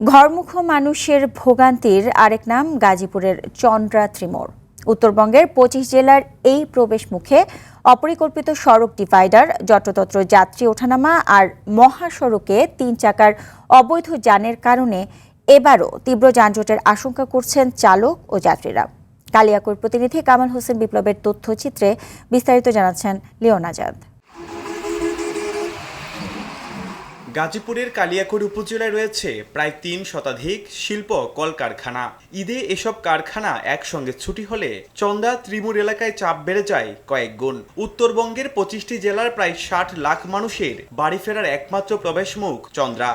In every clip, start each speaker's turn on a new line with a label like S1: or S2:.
S1: ঘরমুখ মানুষের ভোগান্তির আরেক নাম গাজীপুরের চন্দ্রা ত্রিমোড়। উত্তরবঙ্গের ২৫ জেলার এই প্রবেশ মুখে অপরিকল্পিত সড়ক ডিভাইডার, যত্রতত্র যাত্রী ওঠানামা আর মহাসড়কে ৩ চাকার অবৈধ যানের কারণে এবারও তীব্র যানজটের আশঙ্কা করছেন চালক ও যাত্রীরা। কালিয়াকৈর প্রতিনিধি কামাল হোসেন বিপ্লবের তথ্যচিত্রে বিস্তারিত জানাচ্ছেন লিওন আজাদ।
S2: গাজীপুরের কালিয়াকৈর উপজেলায় রয়েছে প্রায় ৩ শতাধিক শিল্প কলকারখানা। ঈদে এসব কারখানা একসঙ্গে ছুটি হলে চন্দ্রা ত্রিমোড় এলাকায় চাপ বেড়ে যায় কয়েক গুণ। উত্তরবঙ্গের ২৫টি জেলার প্রায় ৬০ লাখ মানুষের বাড়ি ফেরার একমাত্র প্রবেশমুখ চন্দ্রা।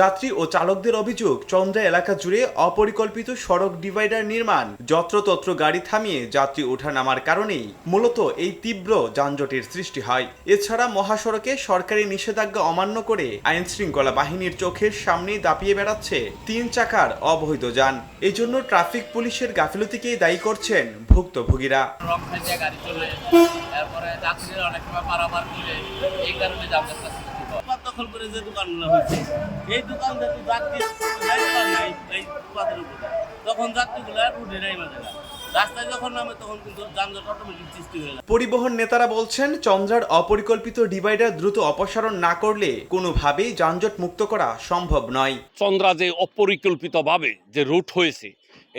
S2: যাত্রী ও চালকদের অভিযোগ, চন্দ্রা এলাকা জুড়ে অপরিকল্পিত সড়ক ডিভাইডার নির্মাণ, যত্রতত্র গাড়ি থামিয়ে যাত্রী ওঠা নামার কারণেই মূলত এই তীব্র যানজটের সৃষ্টি হয়। এছাড়া মহাসড়কে সরকারি নিষেধাজ্ঞা অমান্য করে আইন শৃঙ্খলা বাহিনীর চোখের সামনেই দাপিয়ে বেড়াচ্ছে ৩ চাকার অবৈধ যান। এজন্য ট্রাফিক পুলিশের গাফিলতিকেই দায়ী করছেন ভুক্তভোগীরা।
S3: দখল করে যে দোকানগুলো হয়েছে, এই দোকান তখন যাত্রীগুলো রুটে নাই, রাস্তায় যখন নামে তখন কিন্তু যানজট অটোমেটিক সৃষ্টি হয়ে যায়।
S2: পরিবহন নেতারা বলছেন, চন্দ্রার অপরিকল্পিত ডিভাইডার দ্রুত অপসারণ না করলে কোনোভাবেই যানজট মুক্ত করা সম্ভব নয়।
S4: চন্দ্রা যে অপরিকল্পিতভাবে যে রুট হয়েছে,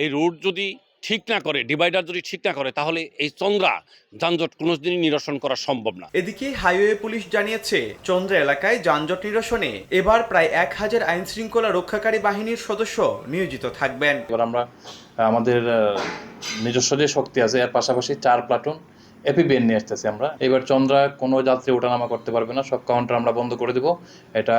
S4: এই রুট যদি ঠিক না করে, ডিভাইডার যদি ঠিক না করে, তাহলে এই চন্দ্রা যানজট কোনোদিনই নিরসন করা সম্ভব না।
S2: এদিকে হাইওয়ে পুলিশ জানিয়েছে, চন্দ্রা এলাকায় যানজট নিরসনে এবার প্রায় ১,০০০ আইন শৃঙ্খলা রক্ষাকারী বাহিনীর সদস্য নিয়োজিত থাকবেন।
S5: আমরা আমাদের নিজস্ব যে শক্তি আছে, এর পাশাপাশি ৪ প্লাটুন এপিবিএন নিয়ে আসতেছি। আমরা এবার চন্দ্রা কোনো যাত্রী ওঠানামা করতে পারবে না, সব কাউন্টার আমরা বন্ধ করে দেব। এটা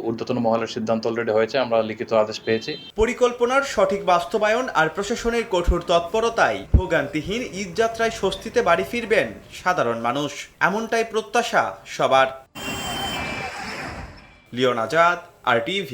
S5: ঊর্ধ্বতন মহলের সিদ্ধান্ত অলরেডি হয়েছে, আমরা লিখিত আদেশ পেয়েছি।
S2: পরিকল্পনার সঠিক বাস্তবায়ন আর প্রশাসনের কঠোর তৎপরতায় ভোগান্তিহীন ঈদ যাত্রায় স্বস্তিতে বাড়ি ফিরবেন সাধারণ মানুষ, এমনটাই প্রত্যাশা সবার। লিওন আজাদ, RTV।